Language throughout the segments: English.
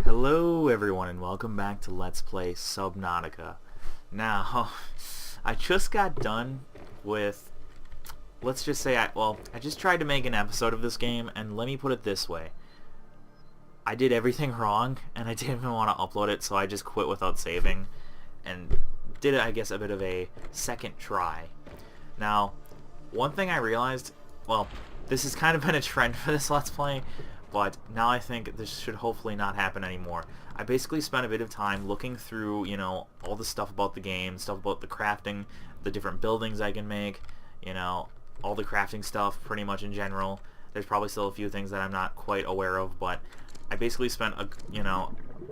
Hello everyone and welcome back to Let's Play Subnautica. Now, I just got done with, let's just say, I just tried to make an episode of this game, and let me put it this way. I did everything wrong, and I didn't even want to upload it, so I just quit without saving, and did, I guess, a bit of a second try. Now, one thing I realized, well, this has kind of been a trend for this Let's Play, but now I think this should hopefully not happen anymore. I basically spent a bit of time looking through, all the stuff about the game, stuff about the crafting, the different buildings I can make, all the crafting stuff pretty much in general. There's probably still a few things that I'm not quite aware of, but I basically spent,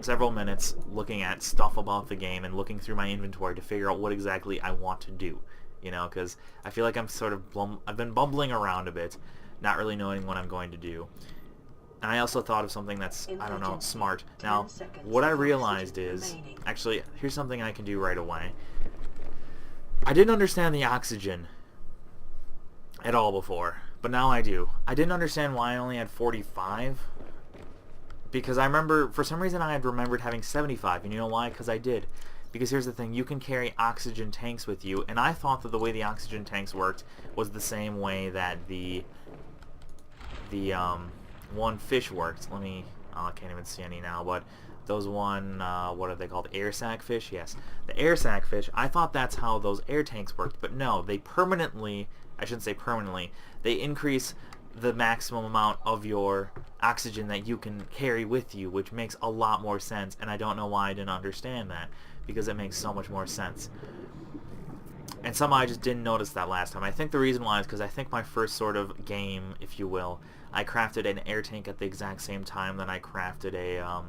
several minutes looking at stuff about the game and looking through my inventory to figure out what exactly I want to do, because I feel like I've been bumbling around a bit, not really knowing what I'm going to do. And I also thought of something that's, I don't know, smart. Now, what I realized is, actually, here's something I can do right away. I didn't understand the oxygen at all before, but now I do. I didn't understand why I only had 45, because I remember, for some reason I had remembered having 75, and you know why? Because I did. Because here's the thing, you can carry oxygen tanks with you, and I thought that the way the oxygen tanks worked was the same way that the one fish worked. I can't even see any now, but those what are they called? Air sac fish? Yes. The air sac fish, I thought that's how those air tanks worked, but no, they permanently, I shouldn't say permanently, they increase the maximum amount of your oxygen that you can carry with you, which makes a lot more sense, and I don't know why I didn't understand that, because it makes so much more sense. And somehow I just didn't notice that last time. I think the reason why is because I think my first sort of game, if you will, I crafted an air tank at the exact same time that I crafted a,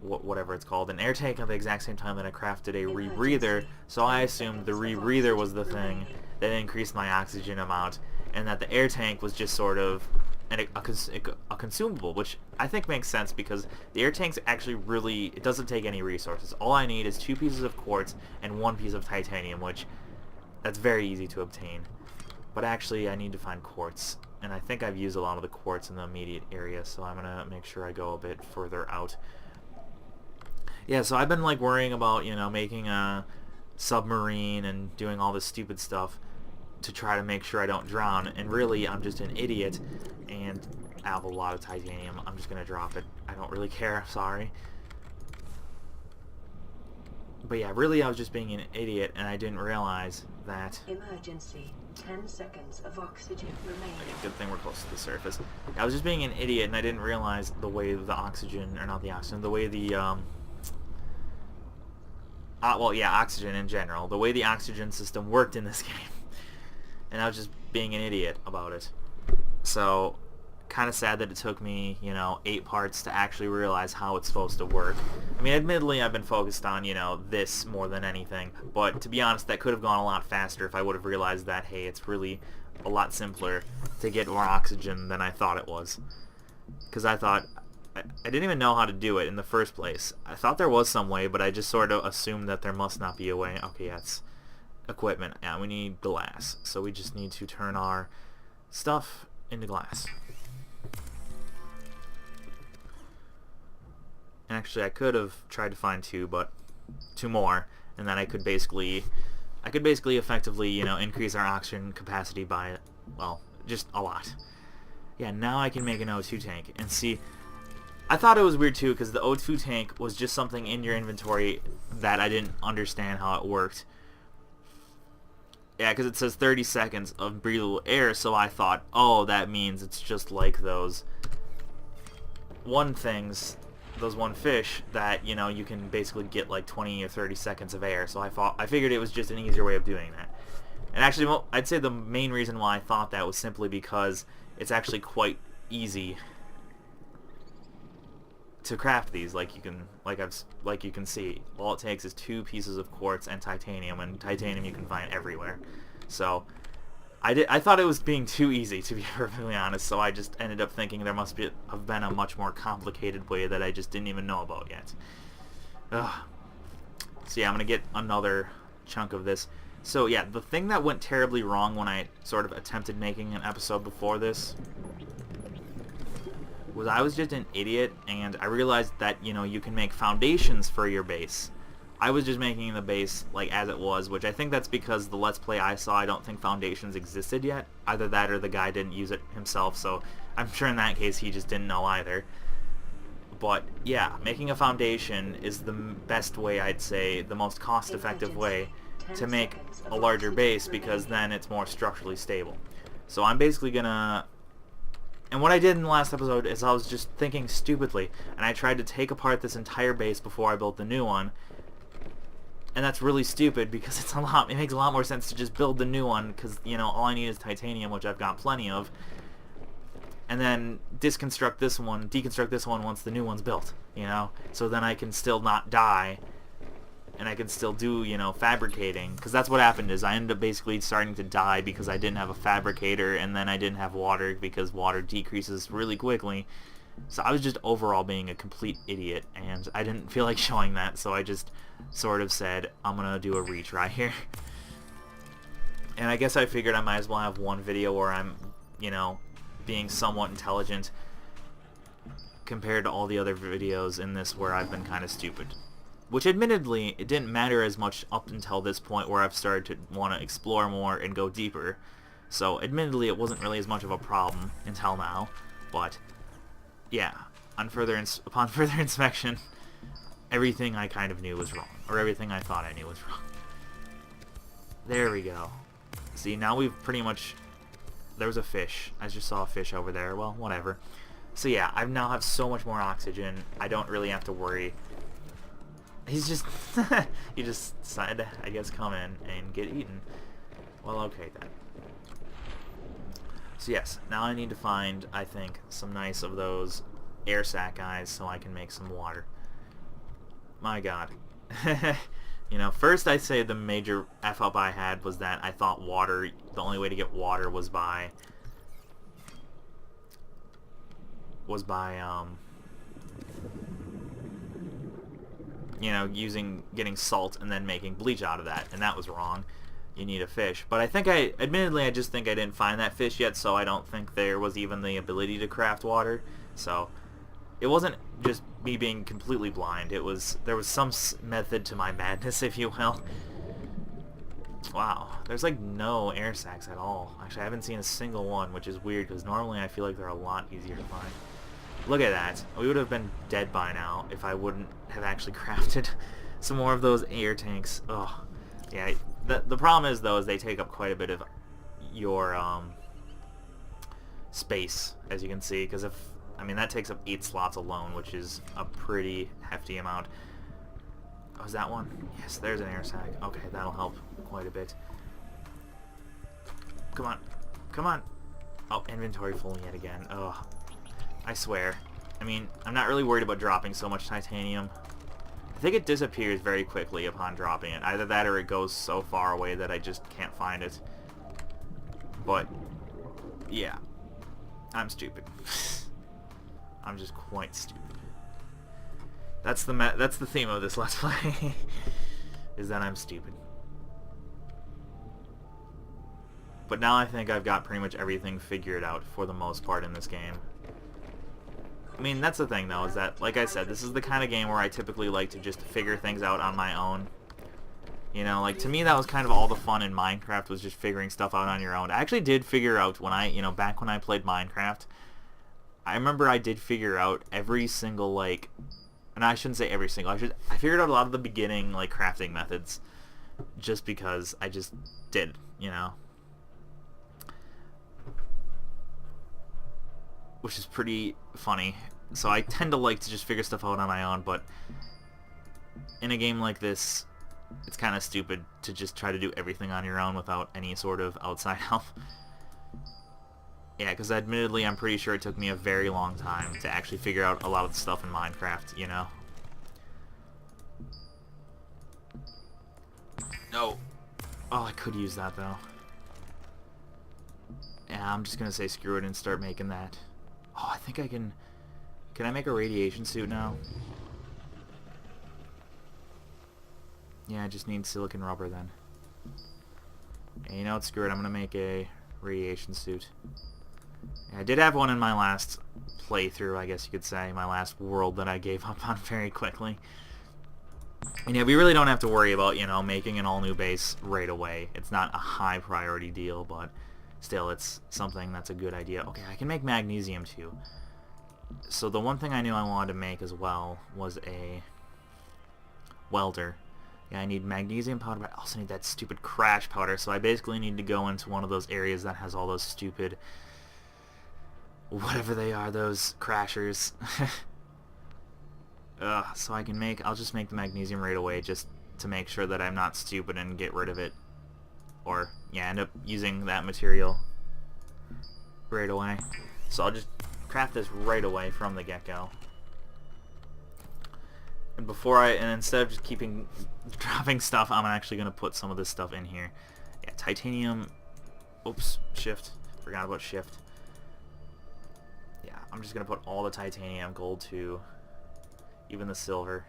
whatever it's called, an air tank at the exact same time that I crafted a rebreather, so I assumed the rebreather was the thing that increased my oxygen amount, and that the air tank was just sort of a consumable, which I think makes sense because the air tank's actually it doesn't take any resources. All I need is 2 pieces of quartz and 1 piece of titanium, which that's very easy to obtain. But actually I need to find quartz, and I think I've used a lot of the quartz in the immediate area, so I'm gonna make sure I go a bit further out. Yeah, so I've been like worrying about, making a submarine and doing all this stupid stuff to try to make sure I don't drown, and really I'm just an idiot, and I have a lot of titanium. I'm just gonna drop it. I don't really care, sorry. But yeah, really I was just being an idiot, and I didn't realize that... Emergency. 10 seconds of oxygen remaining. Okay, good thing we're close to the surface. I was just being an idiot, and I didn't realize the way the oxygen, or not the oxygen, the way the, well, yeah, oxygen in general, the way the oxygen system worked in this game. And I was just being an idiot about it. So, kind of sad that it took me, 8 parts to actually realize how it's supposed to work. I mean, admittedly, I've been focused on, this more than anything. But to be honest, that could have gone a lot faster if I would have realized that, hey, it's really a lot simpler to get more oxygen than I thought it was. Because I thought, I didn't even know how to do it in the first place. I thought there was some way, but I just sort of assumed that there must not be a way. Okay, yeah, it's equipment. Yeah, we need glass. So we just need to turn our stuff into glass. And actually I could have tried to find 2 more, and then I could basically effectively, increase our oxygen capacity by, well, just a lot. Yeah, now I can make an O2 tank. And see, I thought it was weird too, because the O2 tank was just something in your inventory that I didn't understand how it worked. Yeah, because it says 30 seconds of breathable air, so I thought, oh, that means it's just like those one fish that, you can basically get like 20 or 30 seconds of air, so I figured it was just an easier way of doing that. And actually, well, I'd say the main reason why I thought that was simply because it's actually quite easy to craft these, like you can see. All it takes is 2 pieces of quartz and titanium you can find everywhere. So I thought it was being too easy, to be perfectly honest, so I just ended up thinking there must have been a much more complicated way that I just didn't even know about yet. Ugh. So yeah, I'm gonna get another chunk of this. So yeah, the thing that went terribly wrong when I sort of attempted making an episode before this was I was just an idiot, and I realized that, you know, you can make foundations for your base. I was just making the base like as it was, which I think that's because the Let's Play I saw, I don't think foundations existed yet. Either that or the guy didn't use it himself, so I'm sure in that case he just didn't know either. But yeah, making a foundation is the best way, I'd say, the most cost-effective way to make a larger base, because then it's more structurally stable. So I'm basically gonna... And what I did in the last episode is I was just thinking stupidly, and I tried to take apart this entire base before I built the new one. And that's really stupid, because it makes a lot more sense to just build the new one, because, you know, all I need is titanium, which I've got plenty of, and then deconstruct this one once the new one's built, you know? So then I can still not die, and I can still do, you know, fabricating, because that's what happened is I ended up basically starting to die because I didn't have a fabricator, and then I didn't have water because water decreases really quickly. So I was just overall being a complete idiot, and I didn't feel like showing that, so I just sort of said, I'm gonna do a retry here. And I guess I figured I might as well have one video where I'm, you know, being somewhat intelligent compared to all the other videos in this where I've been kind of stupid. Which admittedly, it didn't matter as much up until this point where I've started to want to explore more and go deeper. So admittedly, it wasn't really as much of a problem until now, but yeah, upon further inspection, everything I kind of knew was wrong, or everything I thought I knew was wrong. There we go. See, now we've pretty much... There was a fish. I just saw a fish over there. Well, whatever. So yeah, I now have so much more oxygen. I don't really have to worry. He's just... he just decided to, I guess, come in and get eaten. Well, okay then. So yes, now I need to find, I think, some nice of those air sac guys so I can make some water. My god. You know, first I'd say the major F-up I had was that I thought water, the only way to get water was by... you know, getting salt and then making bleach out of that, and that was wrong. You need a fish. But I think admittedly, I just think I didn't find that fish yet, so I don't think there was even the ability to craft water. So it wasn't just me being completely blind. There was some method to my madness, if you will. Wow, there's like no air sacs at all. Actually, I haven't seen a single one, which is weird, because normally I feel like they're a lot easier to find. Look at that. We would have been dead by now if I wouldn't have actually crafted some more of those air tanks. Ugh. Yeah, the problem is, though, is they take up quite a bit of your space, as you can see, because I mean, that takes up 8 slots alone, which is a pretty hefty amount. Oh, is that one? Yes, there's an air sac. Okay, that'll help quite a bit. Come on. Come on. Oh, inventory full yet again. Ugh. I swear. I mean, I'm not really worried about dropping so much titanium. I think it disappears very quickly upon dropping it. Either that or it goes so far away that I just can't find it. But, yeah. I'm stupid. I'm just quite stupid. That's the theme of this Let's Play. Is that I'm stupid. But now I think I've got pretty much everything figured out for the most part in this game. I mean, that's the thing, though, is that, like I said, this is the kind of game where I typically like to just figure things out on my own. You know, like, to me, that was kind of all the fun in Minecraft, was just figuring stuff out on your own. I actually did figure out when back when I played Minecraft, I remember I did figure out every single, like, and I shouldn't say every single, I figured out a lot of the beginning, like, crafting methods, just because I just did, you know. Which is pretty funny. So I tend to like to just figure stuff out on my own, but in a game like this, it's kind of stupid to just try to do everything on your own without any sort of outside help. Yeah, because admittedly, I'm pretty sure it took me a very long time to actually figure out a lot of the stuff in Minecraft, you know? No. Oh, I could use that, though. Yeah, I'm just gonna say screw it and start making that. Oh, I think I can... Can I make a radiation suit now? Yeah, I just need silicon rubber then. And you know what, screw it, I'm gonna make a radiation suit. I did have one in my last playthrough, I guess you could say, my last world that I gave up on very quickly. And yeah, we really don't have to worry about, you know, making an all-new base right away. It's not a high priority deal, but still, it's something that's a good idea. Okay, I can make magnesium too. So the one thing I knew I wanted to make as well was a welder. Yeah, I need magnesium powder, but I also need that stupid crash powder, so I basically need to go into one of those areas that has all those stupid, whatever they are, those crashers. So I can make, I'll just make the magnesium right away just to make sure that I'm not stupid and get rid of it. Or, yeah, end up using that material right away. So I'll just craft this right away from the get-go. And and instead of just dropping stuff, I'm actually going to put some of this stuff in here. Yeah, titanium, oops, shift, forgot about shift. Yeah, I'm just going to put all the titanium, gold too, even the silver.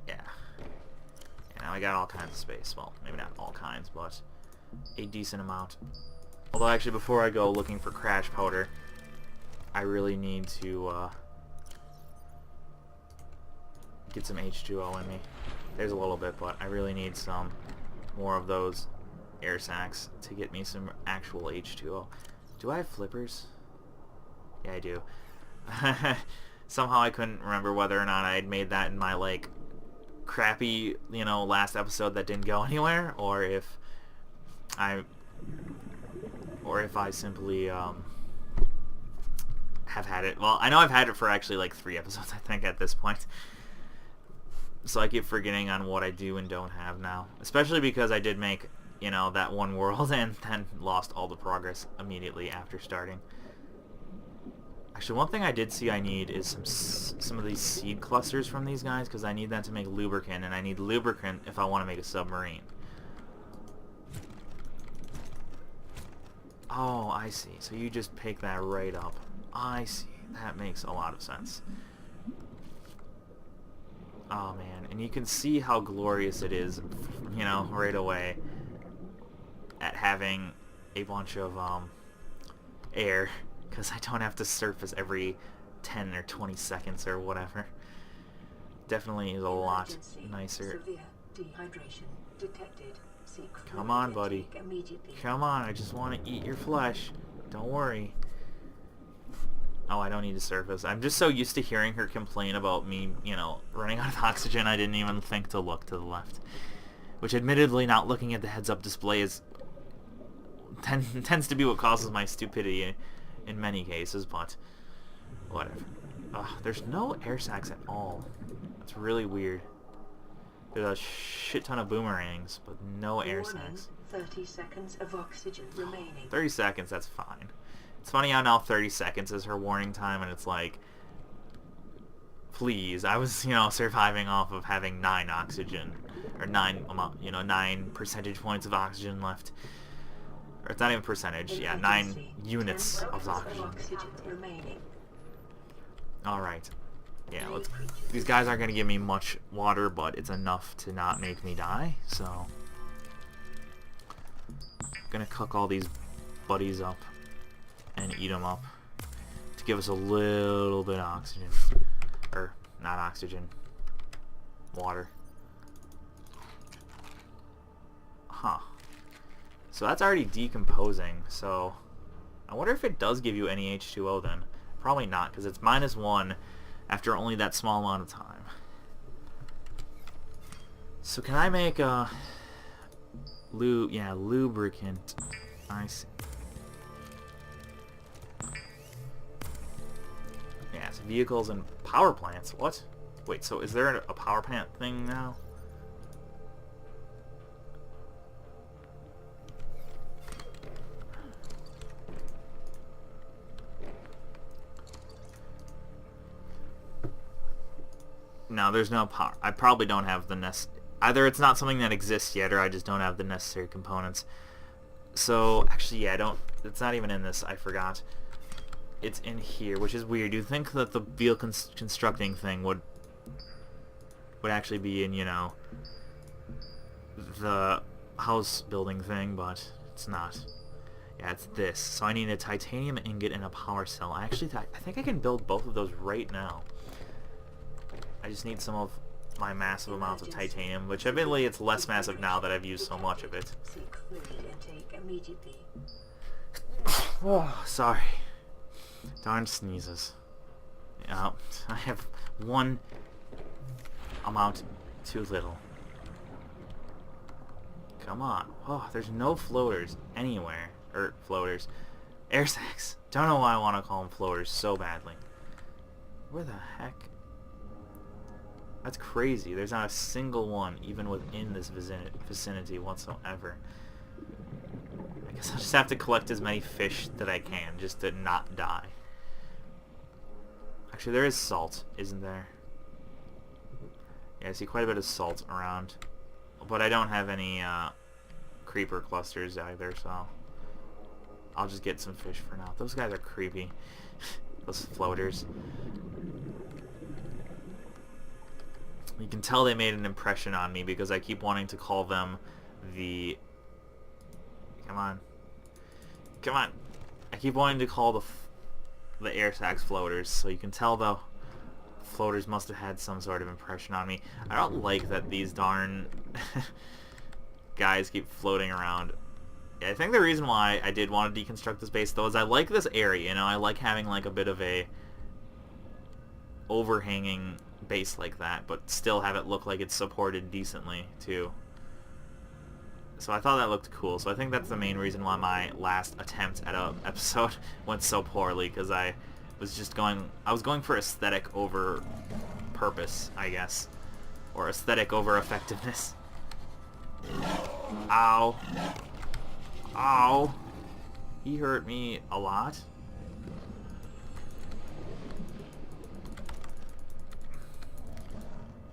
Yeah. And now I got all kinds of space. Well, maybe not all kinds, but a decent amount. Although actually before I go looking for crash powder, I really need to get some H2O in me. There's a little bit, but I really need some more of those air sacs to get me some actual H2O. Do I have flippers? Yeah, I do. Somehow I couldn't remember whether or not I had made that in my, like, crappy, you know, last episode that didn't go anywhere, or if I simply have had it. Well, I know I've had it for actually like 3 episodes, I think, at this point. So I keep forgetting on what I do and don't have now. Especially because I did make, you know, that one world and then lost all the progress immediately after starting. Actually, one thing I did see I need is some of these seed clusters from these guys, because I need that to make lubricant, and I need lubricant if I want to make a submarine. Oh, I see. So you just pick that right up. I see. That makes a lot of sense. Oh, man. And you can see how glorious it is, you know, right away at having a bunch of air, because I don't have to surface every 10 or 20 seconds or whatever. Definitely is a lot nicer. Severe dehydration detected. Come on, buddy. Come on, I just want to eat your flesh. Don't worry. Oh, I don't need to surface. I'm just so used to hearing her complain about me, you know, running out of oxygen, I didn't even think to look to the left. Which, admittedly, not looking at the heads-up display tends to be what causes my stupidity in many cases, but whatever. Ugh, there's no air sacs at all. That's really weird. There's a shit ton of boomerangs, but no air sacs. 30 seconds of oxygen remaining. 30 seconds, that's fine. It's funny how now 30 seconds is her warning time, and it's like, please, I was, you know, surviving off of having 9 oxygen, or 9 percentage points of oxygen left. Or it's not even percentage, yeah, 9 units of oxygen. Alright. Yeah, these guys aren't going to give me much water, but it's enough to not make me die, so I'm going to cook all these buddies up and eat them up to give us a little bit of oxygen. Or, not oxygen. Water. Huh. So that's already decomposing, so I wonder if it does give you any H2O then. Probably not, because it's -1 after only that small amount of time. So can I make a lubricant? I see. Yeah, so vehicles and power plants. What? Wait, so is there a power plant thing now? No, there's no power. I probably don't have the either it's not something that exists yet, or I just don't have the necessary components. So, actually, yeah, it's not even in this, I forgot. It's in here, which is weird. You'd think that the vehicle constructing thing would actually be in, you know, the house building thing, but it's not. Yeah, it's this. So I need a titanium ingot and a power cell. I think I can build both of those right now. I just need some of my massive amounts of titanium, which admittedly it's less massive now that I've used so much of it. Seek fluid intake immediately. Oh, sorry. Darn sneezes. Yeah, I have one amount too little. Come on. Oh, there's no floaters anywhere. Or floaters. Air sacs. Don't know why I want to call them floaters so badly. Where the heck? That's crazy. There's not a single one even within this vicinity whatsoever. I guess I'll just have to collect as many fish that I can just to not die. Actually, there is salt, isn't there? Yeah, I see quite a bit of salt around. But I don't have any creeper clusters either, so I'll just get some fish for now. Those guys are creepy. Those floaters. You can tell they made an impression on me because I keep wanting to call them the... Come on. Come on. I keep wanting to call the air sacs floaters, so you can tell the floaters must have had some sort of impression on me. I don't like that these darn guys keep floating around. Yeah, I think the reason why I did want to deconstruct this base, though, is I like this area, you know? I like having, like, a bit of a overhanging base like that, but still have it look like it's supported decently, too. So I thought that looked cool, so I think that's the main reason why my last attempt at an episode went so poorly, because I was going for aesthetic over purpose, I guess. Or aesthetic over effectiveness. Ow. Ow. He hurt me a lot.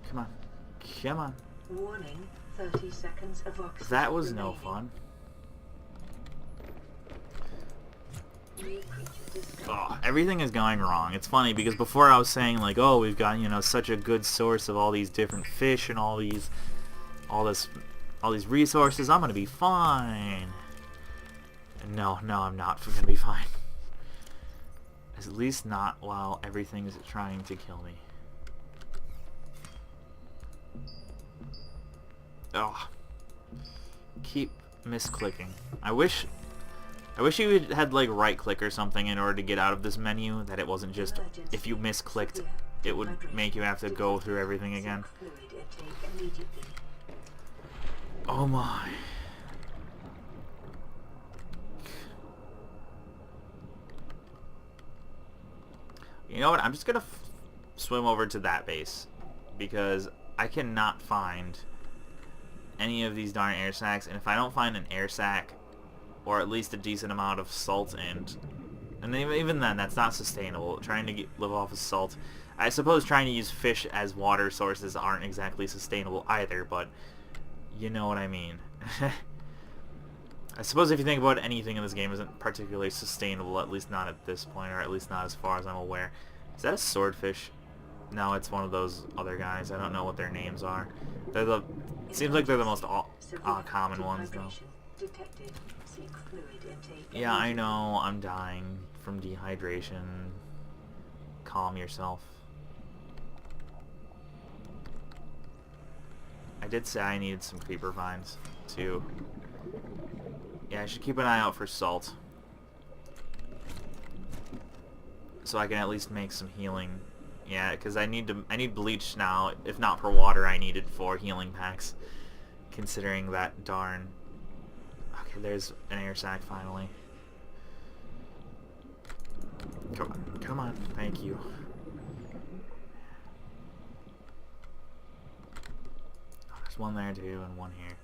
Come on. Come on. Warning, 30 seconds of oxygen That was remaining. no fun. Oh, everything is going wrong. It's funny because before I was saying like, oh, we've got, you know, such a good source of all these different fish and all these resources. I'm gonna be fine. No, I'm not gonna be fine. At least not while everything is trying to kill me. Oh, keep misclicking. I wish you had like right click or something in order to get out of this menu, that it wasn't just if you misclicked it would make you have to go through everything again. Oh my. You know what? I'm just gonna swim over to that base because I cannot find any of these darn air sacs, and if I don't find an air sac or at least a decent amount of salt, and even then that's not sustainable. Trying to live off of salt, I suppose trying to use fish as water sources aren't exactly sustainable either, but you know what I mean. I suppose if you think about it, anything in this game isn't particularly sustainable, at least not at this point, or at least not as far as I'm aware. Is that a swordfish? No, it's one of those other guys. I don't know what their names are. Seems like they're the most common ones, though. Yeah, I know. I'm dying from dehydration. Calm yourself. I did say I needed some creeper vines, too. Yeah, I should keep an eye out for salt. So I can at least make some healing. Yeah, because I need bleach now. If not for water, I need it for healing packs. Considering that darn... Okay, there's an air sac finally. Come on, thank you. Oh, there's one there too, and one here.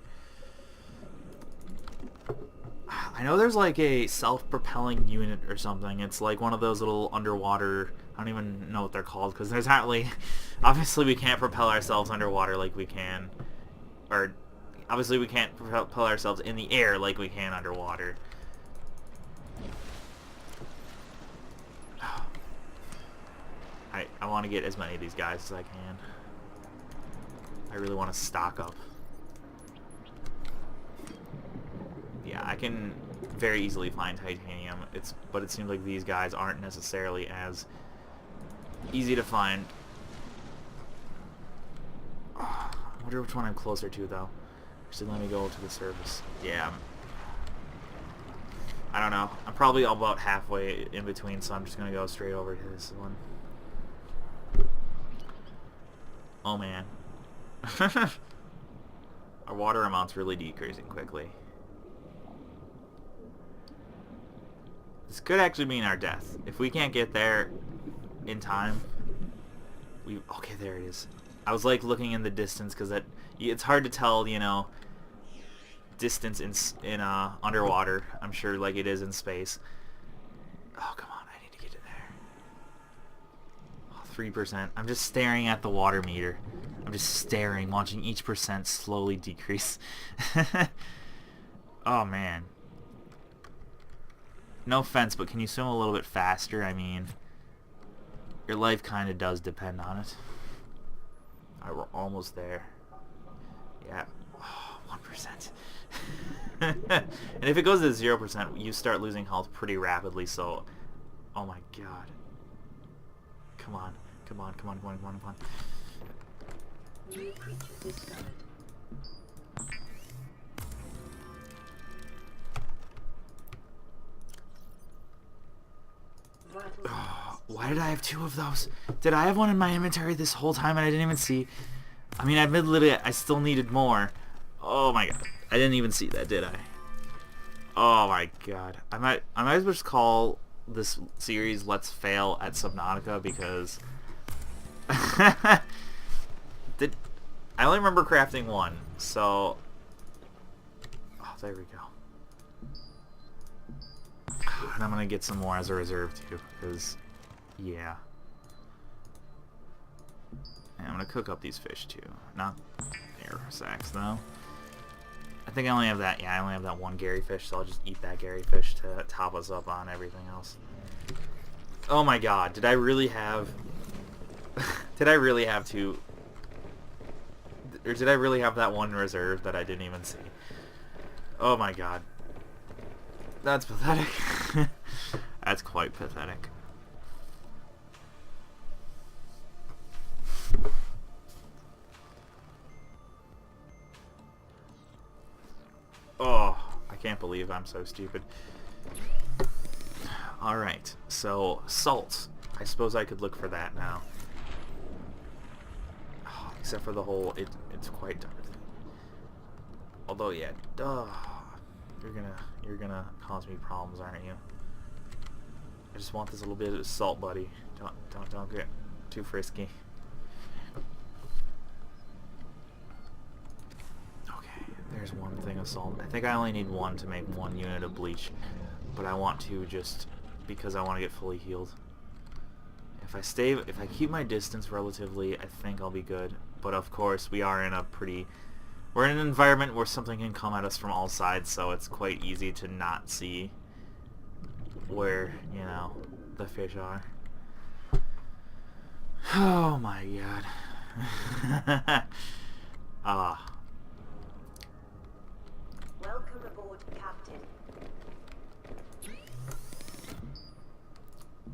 I know there's like a self-propelling unit or something. It's like one of those little underwater... I don't even know what they're called, because there's hardly... Obviously we can't propel ourselves underwater like we can. Or, obviously we can't propel ourselves in the air like we can underwater. I want to get as many of these guys as I can. I really want to stock up. Yeah, I can very easily find titanium. But it seems like these guys aren't necessarily as easy to find. I wonder which one I'm closer to, though. Actually, let me go to the surface. Yeah. I don't know. I'm probably about halfway in between, so I'm just going to go straight over to this one. Oh, man. Our water amount's really decreasing quickly. This could actually mean our death. If we can't get there in time, okay, there it is. I was like looking in the distance because it's hard to tell, you know, distance in underwater. I'm sure like it is in space. Oh, come on, I need to get in there. Oh, 3%. I'm just staring at the water meter. I'm just staring, watching each percent slowly decrease. Oh, man. No offense, but can you swim a little bit faster? I mean, your life kind of does depend on it. Alright, we're almost there. Yeah. Oh, 1%. And if it goes to 0%, you start losing health pretty rapidly, so... Oh my god. Come on. Come on, come on, come on, come on, come on. New creature discovered. Why did I have 2 of those? Did I have one in my inventory this whole time and I didn't even see? I mean, admittedly, I still needed more. Oh my god. I didn't even see that, did I? Oh my god. I might as well just call this series Let's Fail at Subnautica because... I only remember crafting 1, so... Oh, there we go. And I'm gonna get some more as a reserve too, because, yeah. And I'm gonna cook up these fish too. Not air sacks though. I think I only have that. Yeah, I only have that 1 Gary fish, so I'll just eat that Gary fish to top us up on everything else. Oh my god, did I really have? Did I really have to? Or did I really have that 1 reserve that I didn't even see? Oh my god. That's pathetic. That's quite pathetic. Oh, I can't believe I'm so stupid. Alright, so salt. I suppose I could look for that now. Oh, except for the hole, it's quite dark. Although, yeah, duh. You're gonna cause me problems, aren't you? I just want this little bit of salt, buddy. Don't get too frisky. Okay, there's 1 thing of salt. I think I only need 1 to make 1 unit of bleach, but I want to just because I want to get fully healed. If I keep my distance relatively, I think I'll be good. But of course, we're in an environment where something can come at us from all sides, so it's quite easy to not see where, you know, the fish are. Oh my god. Ah. Welcome aboard, Captain.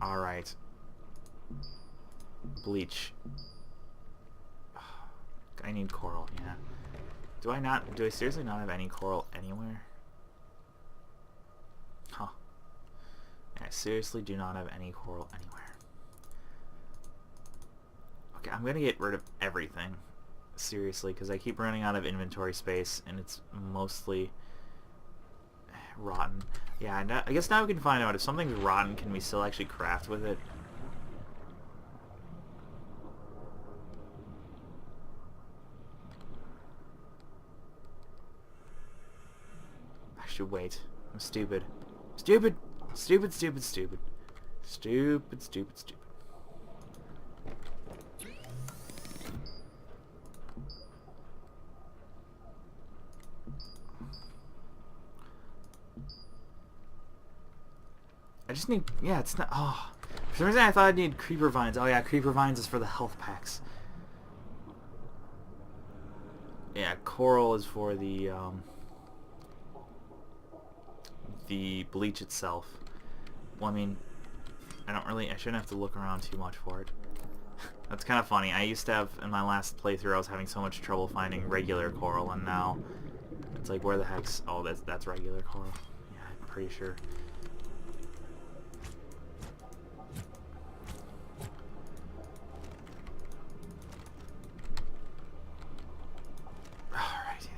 Alright. Bleach. I need coral, yeah. Do I seriously not have any coral anywhere? Huh. I seriously do not have any coral anywhere. Okay, I'm gonna get rid of everything. Seriously, because I keep running out of inventory space, and it's mostly rotten. Yeah, I guess now we can find out if something's rotten, can we still actually craft with it? I should wait. I'm stupid. Stupid! Stupid, stupid, stupid. Stupid, stupid, stupid. I just need... Yeah, it's not... Oh. For some reason I thought I'd need creeper vines. Oh yeah, creeper vines is for the health packs. Yeah, coral is for the the bleach itself. Well, I mean, I shouldn't have to look around too much for it. That's kind of funny. I used to have, in my last playthrough, I was having so much trouble finding regular coral, and now it's like, where the heck's... Oh, that's regular coral. Yeah, I'm pretty sure. Alrighty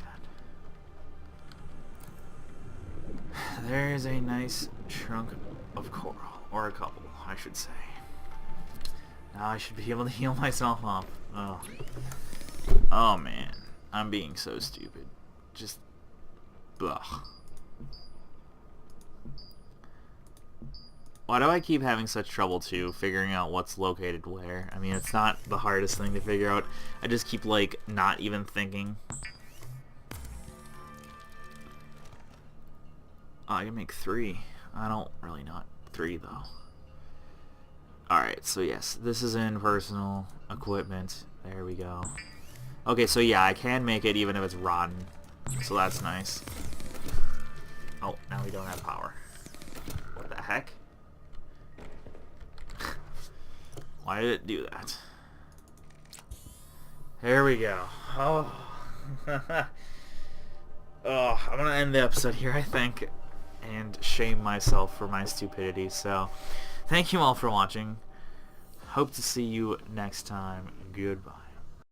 then. There's a nice chunk of coral. Or a couple, I should say. Now I should be able to heal myself up. Oh. Oh man. I'm being so stupid. Just... Ugh. Why do I keep having such trouble, too, figuring out what's located where? I mean, it's not the hardest thing to figure out. I just keep, like, not even thinking. Oh, I can make 3. I don't really not 3, though. Alright, so yes, this is in personal equipment. There we go. Okay, so yeah, I can make it even if it's rotten. So that's nice. Oh, now we don't have power. What the heck? Why did it do that? There we go. Oh. Oh, I'm gonna end the episode here, I think, and shame myself for my stupidity. So, thank you all for watching. Hope to see you next time. Goodbye.